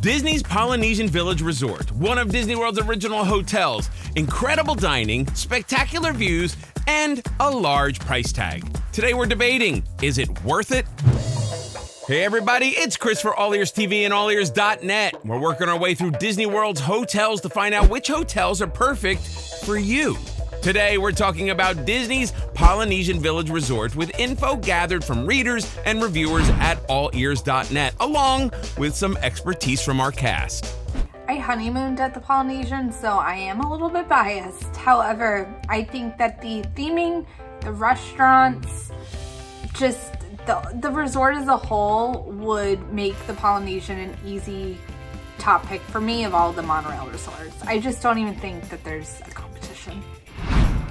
Disney's Polynesian Village Resort, one of Disney World's original hotels, incredible dining, spectacular views, and a large price tag. Today we're debating, is it worth it? Hey everybody, it's Chris for All Ears TV and allears.net. We're working our way through Disney World's hotels to find out which hotels are perfect for you. Today we're talking about Disney's Polynesian Village Resort with info gathered from readers and reviewers at allears.net, along with some expertise from our cast. I honeymooned at the Polynesian, so I am a little bit biased. However, I think that the theming, the restaurants, just the resort as a whole would make the Polynesian an easy top pick for me of all the monorail resorts. I just don't even think that there's a competition.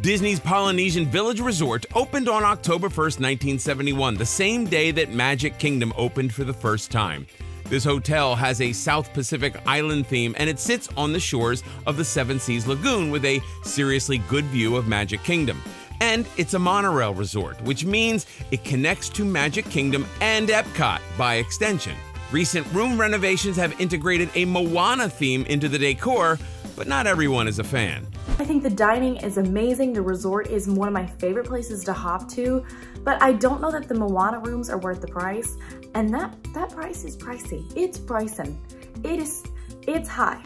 Disney's Polynesian Village Resort opened on October 1st, 1971, the same day that Magic Kingdom opened for the first time. This hotel has a South Pacific island theme, and it sits on the shores of the Seven Seas Lagoon with a seriously good view of Magic Kingdom. And it's a monorail resort, which means it connects to Magic Kingdom and Epcot by extension. Recent room renovations have integrated a Moana theme into the decor, but not everyone is a fan. I think the dining is amazing. The resort is one of my favorite places to hop to, but I don't know that the Moana rooms are worth the price, and that price is pricey. It's pricing. It's high.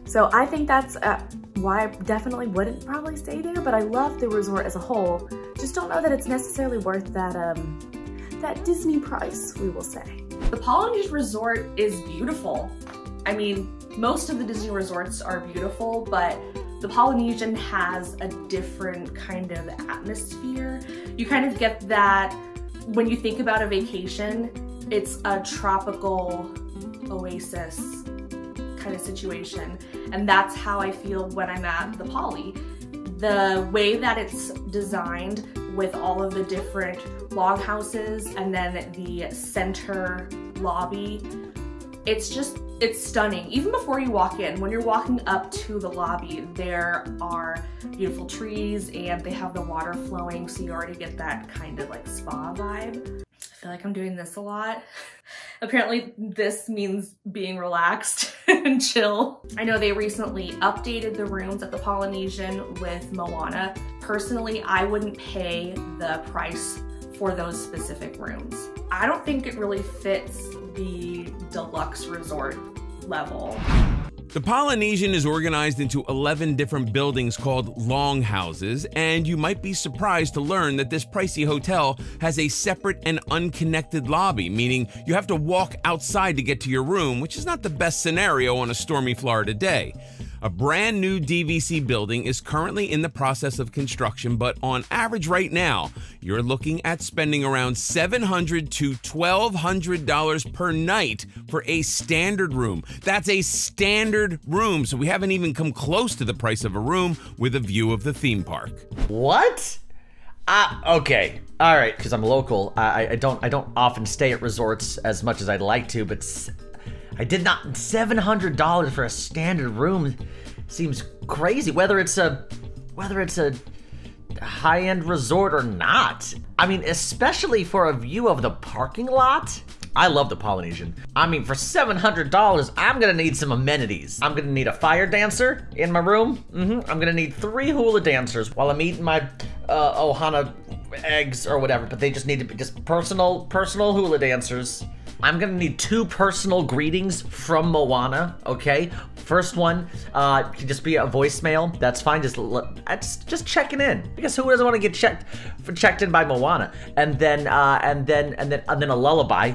So I think that's why I definitely wouldn't probably stay there, but I love the resort as a whole. Just don't know that it's necessarily worth that Disney price, we will say. The Polynesian Resort is beautiful. I mean, most of the Disney resorts are beautiful, but the Polynesian has a different kind of atmosphere. You kind of get that when you think about a vacation, it's a tropical oasis kind of situation. And that's how I feel when I'm at the Poly. The way that it's designed with all of the different log houses and then the center lobby, it's stunning. Even before you walk in, when you're walking up to the lobby, there are beautiful trees and they have the water flowing, so you already get that kind of like spa vibe. I feel like I'm doing this a lot. Apparently this means being relaxed and chill. I know they recently updated the rooms at the Polynesian with Moana. Personally, I wouldn't pay the price for those specific rooms. I don't think it really fits the deluxe resort level. The Polynesian is organized into 11 different buildings called longhouses, and you might be surprised to learn that this pricey hotel has a separate and unconnected lobby, meaning you have to walk outside to get to your room, which is not the best scenario on a stormy Florida day. A brand new DVC building is currently in the process of construction, but on average right now, you're looking at spending around $700 to $1,200 per night for a standard room. That's a standard room, so we haven't even come close to the price of a room with a view of the theme park. What? Okay, all right, because I'm local. I don't often stay at resorts as much as I'd like to, but I did not. $700 for a standard room seems crazy. Whether it's a high-end resort or not. I mean, especially for a view of the parking lot. I love the Polynesian. I mean, for $700, I'm gonna need some amenities. I'm gonna need a fire dancer in my room. I'm gonna need 3 hula dancers while I'm eating my ohana eggs or whatever, but they just need to be just personal hula dancers. I'm gonna need 2 personal greetings from Moana, okay? First one can just be a voicemail. That's fine. Just checking in, because who doesn't want to get checked in by Moana? And then a lullaby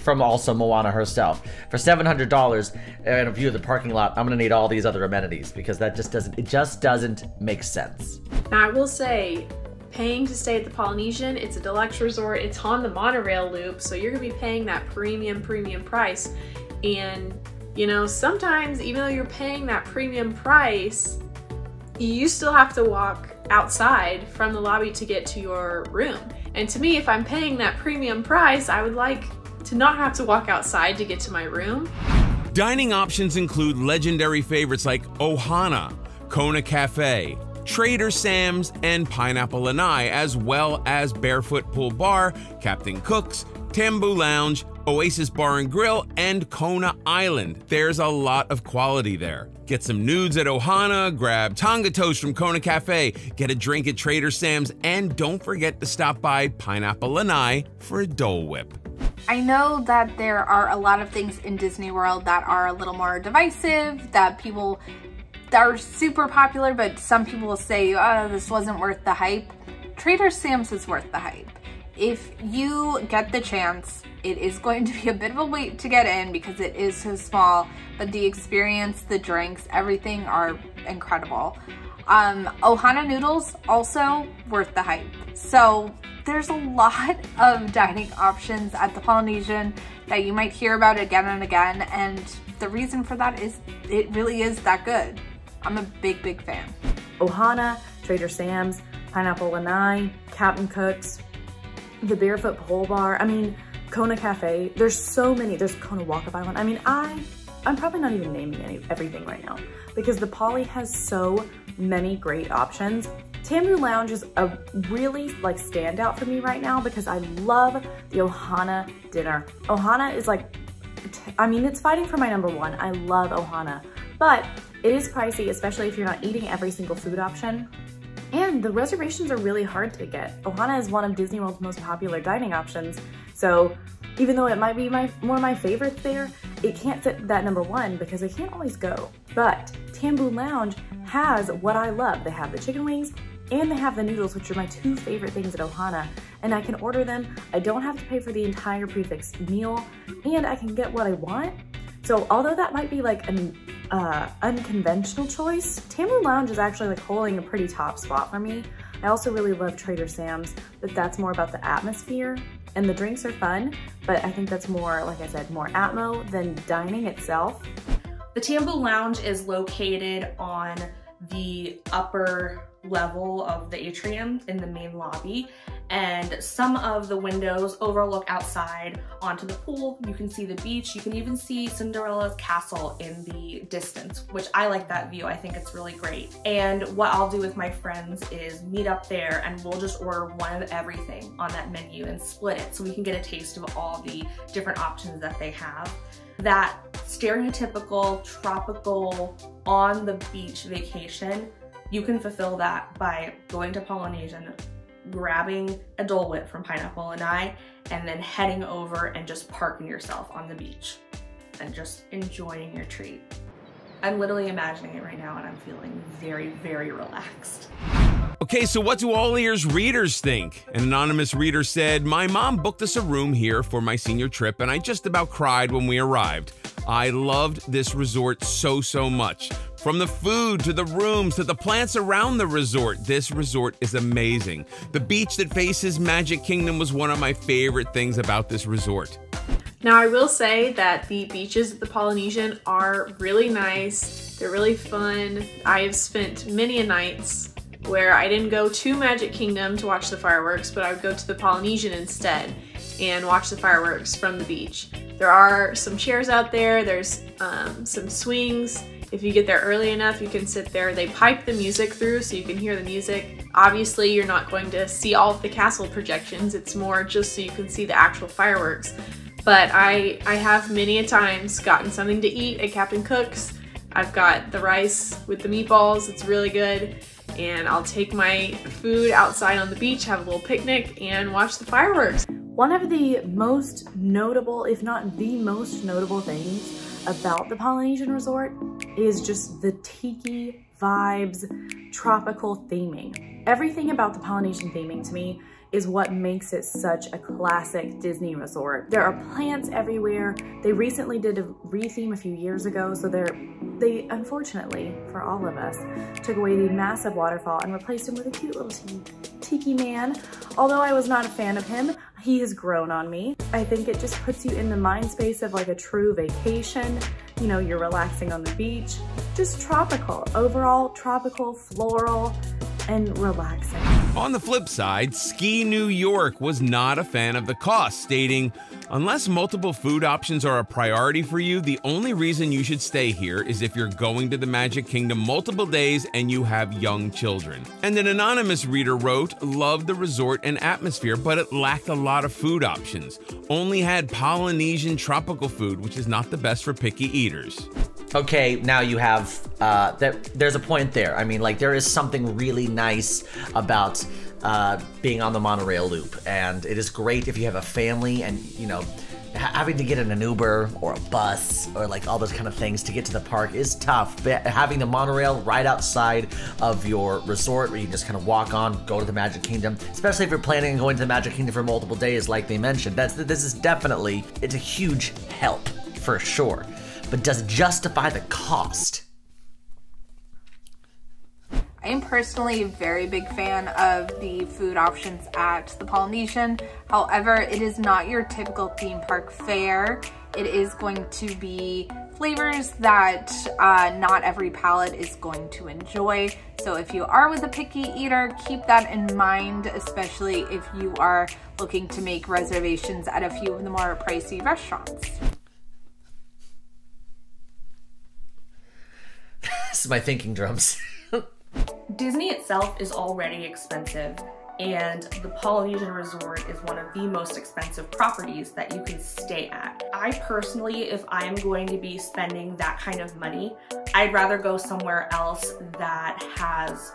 from also Moana herself. For $700 and a view of the parking lot, I'm gonna need all these other amenities, because that just doesn't make sense. Now I will say, paying to stay at the Polynesian, it's a deluxe resort, it's on the monorail loop, so you're gonna be paying that premium price. And you know, sometimes even though you're paying that premium price, you still have to walk outside from the lobby to get to your room. And to me, if I'm paying that premium price, I would like to not have to walk outside to get to my room. Dining options include legendary favorites like Ohana, Kona Cafe, Trader Sam's, and Pineapple Lanai, as well as Barefoot Pool Bar, Captain Cook's, Tambu Lounge, Oasis Bar and Grill, and Kona Island. There's a lot of quality there. Get some nudes at Ohana, grab Tonga Toast from Kona Cafe, get a drink at Trader Sam's, and don't forget to stop by Pineapple Lanai for a Dole Whip. I know that there are a lot of things in Disney World that are a little more divisive, that are super popular, but some people will say, oh, this wasn't worth the hype. Trader Sam's is worth the hype. If you get the chance, it is going to be a bit of a wait to get in because it is so small, but the experience, the drinks, everything are incredible. Ohana noodles, also worth the hype. So there's a lot of dining options at the Polynesian that you might hear about again and again, and the reason for that is it really is that good. I'm a big, big fan. Ohana, Trader Sam's, Pineapple Lanai, Captain Cook's, the Barefoot Pole Bar, I mean, Kona Cafe, there's so many, there's Kona Walk-Up Island. I mean, I'm probably not even naming everything right now because the Poly has so many great options. Tambu Lounge is a really like standout for me right now because I love the Ohana dinner. Ohana is like, I mean, it's fighting for my #1. I love Ohana, but it is pricey, especially if you're not eating every single food option. And the reservations are really hard to get. Ohana is one of Disney World's most popular dining options. So even though it might be one of my favorites there, it can't fit that #1 because I can't always go. But Tambu Lounge has what I love. They have the chicken wings and they have the noodles, which are my 2 favorite things at Ohana. And I can order them. I don't have to pay for the entire prefix meal and I can get what I want. So although that might be like an unconventional choice, Tambu Lounge is actually like holding a pretty top spot for me. I also really love Trader Sam's, but that's more about the atmosphere and the drinks are fun, but I think that's more, like I said, more atmo than dining itself. The Tambu Lounge is located on the upper level of the atrium in the main lobby, and some of the windows overlook outside onto the pool. You can see the beach. You can even see Cinderella's castle in the distance, which I like that view. I think it's really great. And what I'll do with my friends is meet up there and we'll just order one of everything on that menu and split it so we can get a taste of all the different options that they have. That stereotypical tropical on the beach vacation, you can fulfill that by going to Polynesian, grabbing a Dole Whip from Pineapple Lanai, and then heading over and just parking yourself on the beach and just enjoying your treat. I'm literally imagining it right now and I'm feeling very, very relaxed. Okay, so what do all ears readers think? An anonymous reader said, my mom booked us a room here for my senior trip and I just about cried when we arrived. I loved this resort so much. From the food to the rooms to the plants around the resort, this resort is amazing. The beach that faces Magic Kingdom was one of my favorite things about this resort. Now I will say that the beaches at the Polynesian are really nice. They're really fun. I have spent many a nights where I didn't go to Magic Kingdom to watch the fireworks, but I would go to the Polynesian instead and watch the fireworks from the beach. There are some chairs out there, there's some swings. If you get there early enough, you can sit there. They pipe the music through so you can hear the music. Obviously, you're not going to see all of the castle projections. It's more just so you can see the actual fireworks. But I have many a times gotten something to eat at Captain Cook's. I've got the rice with the meatballs, it's really good. And I'll take my food outside on the beach, have a little picnic, and watch the fireworks. One of the most notable, if not the most notable things about the Polynesian Resort is just the tiki vibes, tropical theming. Everything about the Polynesian theming to me is what makes it such a classic Disney resort. There are plants everywhere. They recently did a re-theme a few years ago, so they unfortunately, for all of us, took away the massive waterfall and replaced him with a cute little tiki man. Although I was not a fan of him, he has grown on me. I think it just puts you in the mind space of like a true vacation. You know, you're relaxing on the beach, just tropical. Overall, tropical, floral, and relaxing. On the flip side, Ski New York was not a fan of the cost, stating, Unless multiple food options are a priority for you, the only reason you should stay here is if you're going to the Magic Kingdom multiple days and you have young children. And an anonymous reader wrote, loved the resort and atmosphere, but it lacked a lot of food options. Only had Polynesian tropical food, which is not the best for picky eaters. Okay, now you have, there's a point there. I mean, like, there is something really nice about being on the monorail loop, and it is great if you have a family and, you know, having to get in an Uber or a bus or like all those kind of things to get to the park is tough. But having the monorail right outside of your resort where you can just kind of walk on, go to the Magic Kingdom, especially if you're planning on going to the Magic Kingdom for multiple days like they mentioned, this is definitely, it's a huge help for sure. But does it justify the cost? I am personally a very big fan of the food options at the Polynesian. However, it is not your typical theme park fare. It is going to be flavors that not every palate is going to enjoy. So if you are with a picky eater, keep that in mind, especially if you are looking to make reservations at a few of the more pricey restaurants. This is my thinking drums. Disney itself is already expensive, and the Polynesian Resort is one of the most expensive properties that you can stay at. I personally, if I'm going to be spending that kind of money, I'd rather go somewhere else that has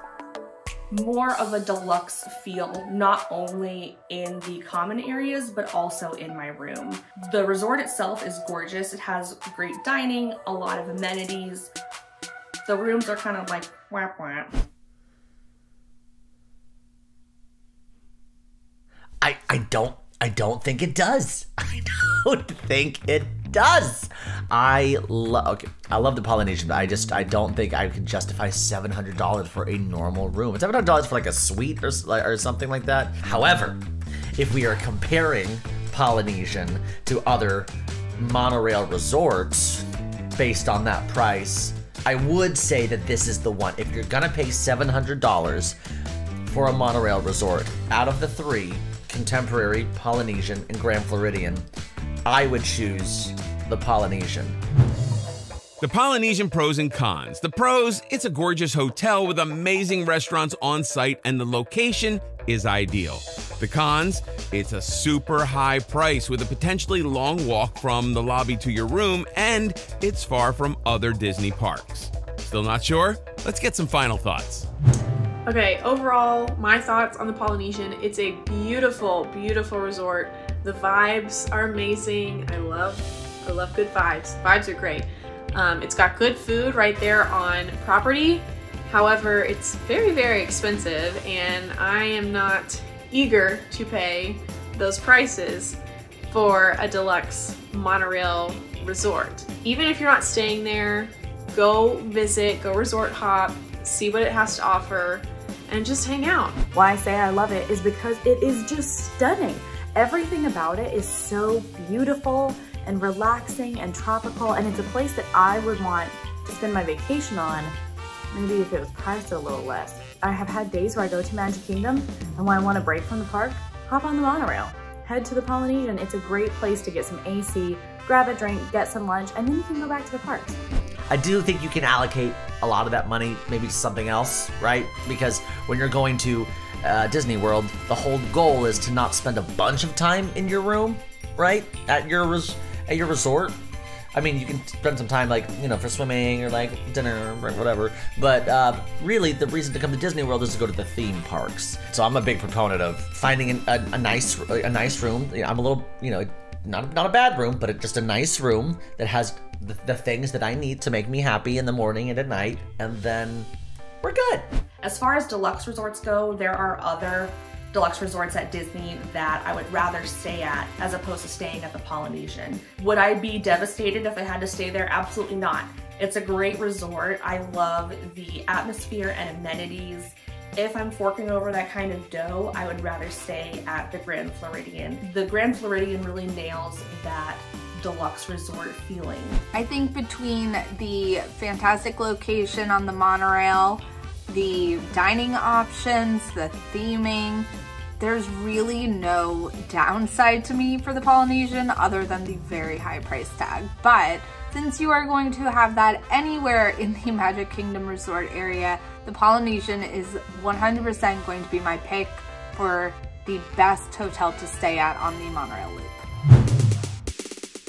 more of a deluxe feel, not only in the common areas, but also in my room. The resort itself is gorgeous. It has great dining, a lot of amenities. The rooms are kind of like whap whap. I don't think it does. I don't think it does. I love the Polynesian, but I don't think I can justify $700 for a normal room. $700 for like a suite or something like that. However, if we are comparing Polynesian to other monorail resorts based on that price, I would say that this is the one. If you're gonna pay $700 for a monorail resort, out of the three, Contemporary, Polynesian, and Grand Floridian, I would choose the Polynesian. The Polynesian pros and cons. The pros, it's a gorgeous hotel with amazing restaurants on site and the location is ideal. The cons, it's a super high price with a potentially long walk from the lobby to your room, and it's far from other Disney parks. Still not sure? Let's get some final thoughts. Okay, overall, my thoughts on the Polynesian. It's a beautiful, beautiful resort. The vibes are amazing. I love good vibes. Vibes are great. It's got good food right there on property. However, it's very, very expensive, and I am not eager to pay those prices for a deluxe monorail resort. Even if you're not staying there, go visit, go resort hop, see what it has to offer, and just hang out. Why I say I love it is because it is just stunning. Everything about it is so beautiful and relaxing and tropical, and it's a place that I would want to spend my vacation on, maybe if it was priced a little less. I have had days where I go to Magic Kingdom, and when I want a break from the park, hop on the monorail. Head to the Polynesian. It's a great place to get some AC, grab a drink, get some lunch, and then you can go back to the parks. I do think you can allocate a lot of that money maybe to something else, right? Because when you're going to Disney World, the whole goal is to not spend a bunch of time in your room, right? At your resort. I mean, you can spend some time, like, you know, for swimming or like dinner or whatever. But really, the reason to come to Disney World is to go to the theme parks. So I'm a big proponent of finding a nice room. I'm a little, you know, not a bad room, but just a nice room that has the things that I need to make me happy in the morning and at night, and then we're good. As far as deluxe resorts go, there are other deluxe resorts at Disney that I would rather stay at as opposed to staying at the Polynesian. Would I be devastated if I had to stay there? Absolutely not. It's a great resort. I love the atmosphere and amenities. If I'm forking over that kind of dough, I would rather stay at the Grand Floridian. The Grand Floridian really nails that deluxe resort feeling. I think between the fantastic location on the monorail, the dining options, the theming, there's really no downside to me for the Polynesian other than the very high price tag. But since you are going to have that anywhere in the Magic Kingdom Resort area, the Polynesian is 100% going to be my pick for the best hotel to stay at on the monorail loop.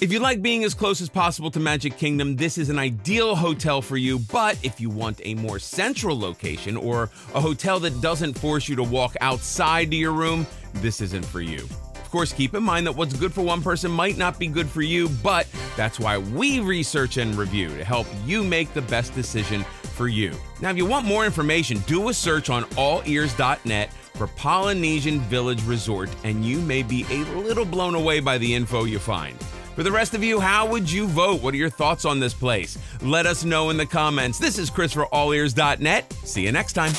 If you like being as close as possible to Magic Kingdom, this is an ideal hotel for you, but if you want a more central location or a hotel that doesn't force you to walk outside to your room, this isn't for you. Of course, keep in mind that what's good for one person might not be good for you, but that's why we research and review to help you make the best decision for you. Now, if you want more information, do a search on allears.net for Polynesian Village Resort, and you may be a little blown away by the info you find. For the rest of you, how would you vote? What are your thoughts on this place? Let us know in the comments. This is Chris for allears.net. See you next time.